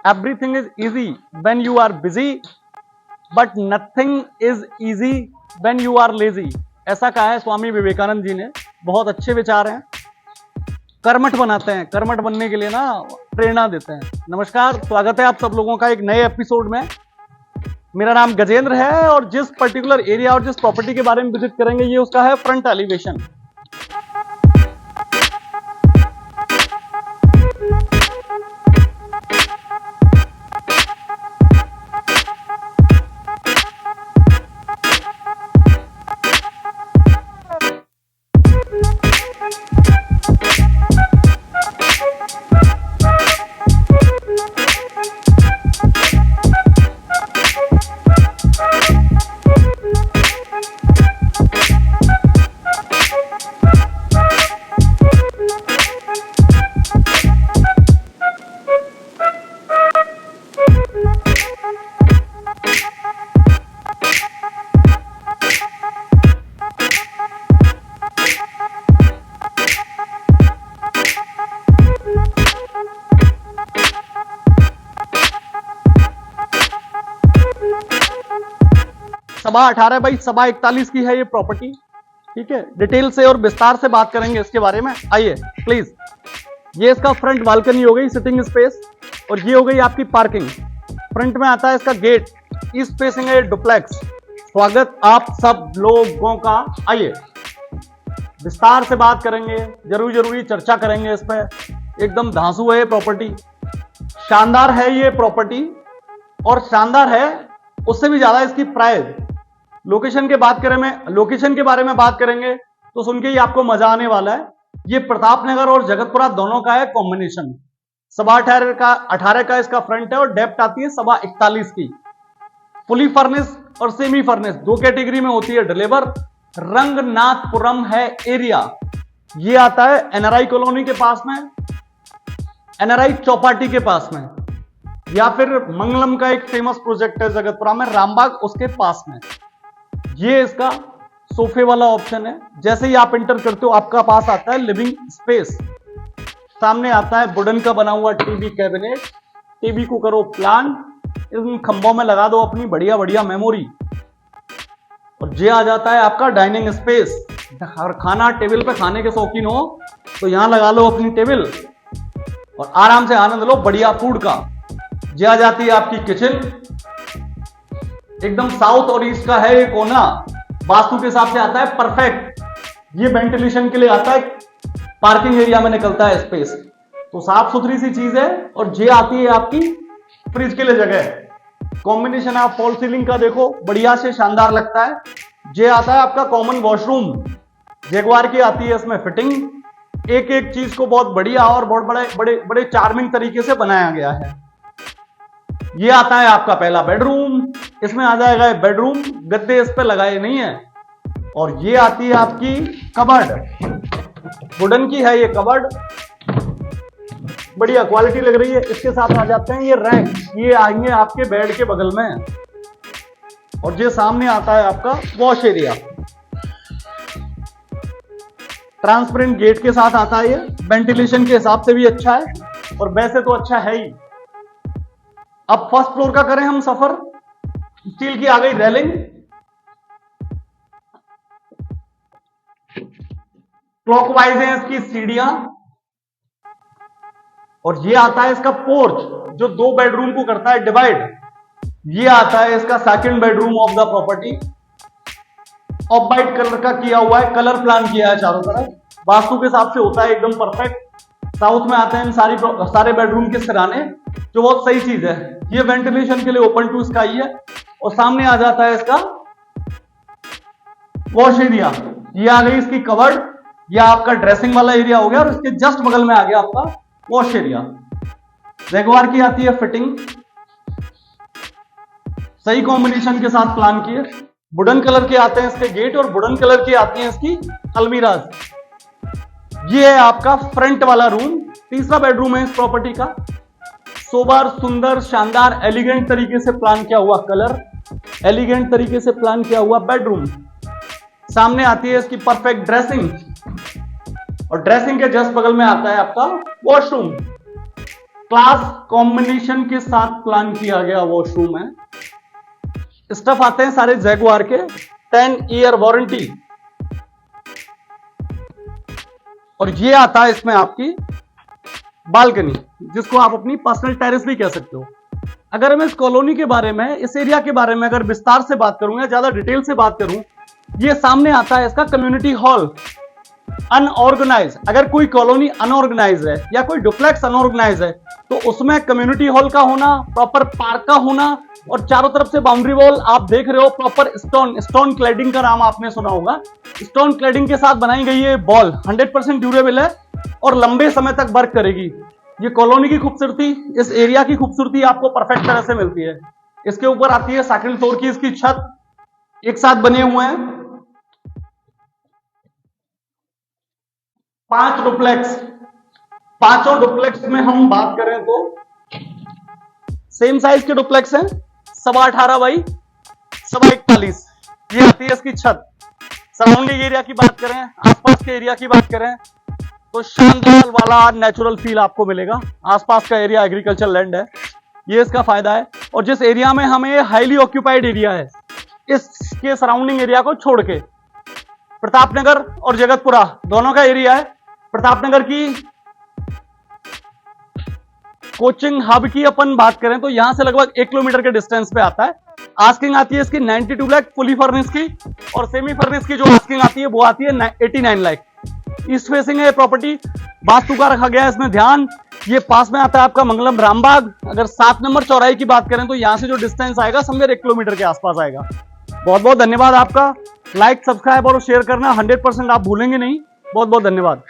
Everything is easy when you are busy, but nothing is easy when you are lazy. ऐसा कहा है स्वामी विवेकानंद जी ने। बहुत अच्छे विचार हैं, कर्मठ बनाते हैं, कर्मठ बनने के लिए ना प्रेरणा देते हैं। नमस्कार, स्वागत है आप सब लोगों का एक नए एपिसोड में। मेरा नाम गजेंद्र है और जिस पर्टिकुलर एरिया और जिस प्रॉपर्टी के बारे में विजिट करेंगे ये उसका है फ्रंट एलिवेशन। सवा 18 बाई सवा 41 की है ये प्रॉपर्टी। ठीक है, डिटेल से और विस्तार से बात करेंगे इसके बारे में। आइए प्लीज। ये इसका फ्रंट बालकनी हो गई, सिटिंग स्पेस, और ये हो गई आपकी पार्किंग। फ्रंट में आता है इसका गेट, ईस्ट फेसिंग है डुप्लेक्स। स्वागत आप सब लोगों का। आइए विस्तार से बात करेंगे, जरूरी चर्चा करेंगे इस पर। एकदम धांसू है ये प्रॉपर्टी, शानदार है ये प्रॉपर्टी, और शानदार है उससे भी ज्यादा इसकी प्राइस। लोकेशन के बारे में बात करेंगे तो सुन के ही आपको मजा आने वाला है। ये प्रतापनगर और जगतपुरा दोनों का है कॉम्बिनेशन। सवा 18 का इसका फ्रंट है और डेप्थ आती है सवा 41 की। फुली फर्निश और सेमी फर्निश दो कैटेगरी में होती है डिलीवर। रंगनाथपुरम है एरिया। ये आता है एनआरआई कॉलोनी के पास में, एनआरआई चौपाटी के पास में, या फिर मंगलम का एक फेमस प्रोजेक्ट है जगतपुरा में, रामबाग, उसके पास में। ये इसका सोफे वाला ऑप्शन है। जैसे ही आप एंटर करते हो आपका पास आता है लिविंग स्पेस। सामने आता है वुडन का बना हुआ टीवी कैबिनेट। टीवी को करो प्लान, इन खंभों में लगा दो अपनी बढ़िया बढ़िया मेमोरी। और ये आ जाता है आपका डाइनिंग स्पेस। हर खाना टेबल पे खाने के शौकीन हो तो यहां लगा लो अपनी टेबल और आराम से आनंद लो बढ़िया फूड का। ये आ जाती है आपकी किचन। एकदम साउथ और ईस्ट का है ये कोना, वास्तु के हिसाब से आता है परफेक्ट। ये वेंटिलेशन के लिए आता है, पार्किंग एरिया में निकलता है स्पेस, तो साफ सुथरी सी चीज है। और ये आती है आपकी फ्रिज के लिए जगह। कॉम्बिनेशन आप फॉल सीलिंग का देखो, बढ़िया से शानदार लगता है। ये आता है आपका कॉमन वॉशरूम, जैगुआर की आती है इसमें फिटिंग। एक एक चीज को बहुत बढ़िया और बहुत बड़े बड़े बड़े चार्मिंग तरीके से बनाया गया है। ये आता है आपका पहला बेडरूम। इसमें आ जाएगा बेडरूम, गद्दे इस पे लगाए नहीं है। और ये आती है आपकी कबर्ड, वुडन की है ये कबर्ड, बढ़िया क्वालिटी लग रही है। इसके साथ आ जाते हैं ये रैक, ये आएंगे आपके बेड के बगल में। और ये सामने आता है आपका वॉश एरिया, ट्रांसपेरेंट गेट के साथ आता है। ये वेंटिलेशन के हिसाब से भी अच्छा है और वैसे तो अच्छा है ही। अब फर्स्ट फ्लोर का करें हम सफर। स्टील की आ गई रेलिंग, क्लॉकवाइज है इसकी सीढ़ियां, और ये आता है इसका पोर्च जो दो बेडरूम को करता है डिवाइड। ये आता है इसका second bedroom of the property. Of white colour का किया हुआ है, कलर प्लान किया है चारों तरफ, वास्तु के हिसाब से होता है एकदम परफेक्ट। साउथ में आते हैं सारे बेडरूम के सिराने, जो बहुत सही चीज है। ये वेंटिलेशन के लिए ओपन टू स्काई है। और सामने आ जाता है इसका वॉश एरिया। ये आ गई इसकी कवर्ड, या आपका ड्रेसिंग वाला एरिया हो गया, और इसके जस्ट बगल में आ गया आपका वॉश एरिया। जैगुआर की आती है फिटिंग, सही कॉम्बिनेशन के साथ प्लान किए। वुडन कलर के आते हैं इसके गेट, और वुडन कलर की आती है इसकी अलमीराज। ये है आपका फ्रंट वाला रूम, तीसरा बेडरूम है इस प्रॉपर्टी का। सोबर, सुंदर, शानदार, एलिगेंट तरीके से प्लान किया हुआ कलर, एलिगेंट तरीके से प्लान किया हुआ बेडरूम। सामने आती है इसकी परफेक्ट ड्रेसिंग, और ड्रेसिंग के जस्ट बगल में आता है आपका वॉशरूम। क्लास कॉम्बिनेशन के साथ प्लान किया गया वॉशरूम है। स्टफ आते हैं सारे जैगुआर के, 10 ईयर वारंटी, और ये आता है इसमें आपकी बालकनी, जिसको आप अपनी पर्सनल टेरेस भी कह सकते हो। अगर मैं इस कॉलोनी के बारे में, इस एरिया के बारे में अगर विस्तार से बात करूं या ज्यादा डिटेल से बात करूं, ये सामने आता है इसका कम्युनिटी हॉल। अनऑर्गेनाइज, अगर कोई कॉलोनी अनऑर्गेनाइज है या कोई डुप्लेक्स अनऑर्गेनाइज है तो उसमें कम्युनिटी हॉल का होना, प्रॉपर पार्क का होना, और चारों तरफ से बाउंड्री वॉल आप देख रहे हो प्रॉपर स्टोन क्लैडिंग का नाम आपने सुना होगा। स्टोन क्लैडिंग के साथ बनाई गई ये बॉल 100% ड्यूरेबल है और लंबे समय तक वर्क करेगी। ये कॉलोनी की खूबसूरती, इस एरिया की खूबसूरती आपको परफेक्ट तरह से मिलती है। इसके ऊपर आती है सेकंड फ्लोर की इसकी छत, एक साथ बने हुए हैं 5 डुप्लेक्स। पांचों डुप्लेक्स में हम बात करें तो सेम साइज के डुप्लेक्स हैं, 18.5 बाई 41। ये आती है इसकी छत। सराउंडिंग एरिया की बात करें, आसपास के एरिया की बात करें तो शानदार वाला नेचुरल फील आपको मिलेगा। आसपास का एरिया एग्रीकल्चर लैंड है, ये इसका फायदा है। और जिस एरिया में हमें हाईली ऑक्यूपाइड एरिया है, इसके सराउंडिंग एरिया को छोड़ के प्रतापनगर और जगतपुरा दोनों का एरिया है। प्रतापनगर की कोचिंग हब की अपन बात करें तो यहां से लगभग 1 किलोमीटर के डिस्टेंस पे आता है। आस्किंग आती है इसकी 92 लाख फुली फर्निश की, और सेमी फर्निश की जो आस्किंग आती है वो आती है 89 लाख। ईस्ट फेसिंग है प्रॉपर्टी, वास्तु का रखा गया है इसमें ध्यान। ये पास में आता है आपका मंगलम रामबाग। अगर 7 नंबर चौराहे की बात करें तो यहां से जो डिस्टेंस आएगा समवेयर 1 किलोमीटर के आसपास आएगा। बहुत बहुत धन्यवाद आपका। लाइक, सब्सक्राइब और शेयर करना 100% आप भूलेंगे नहीं। बहुत बहुत धन्यवाद।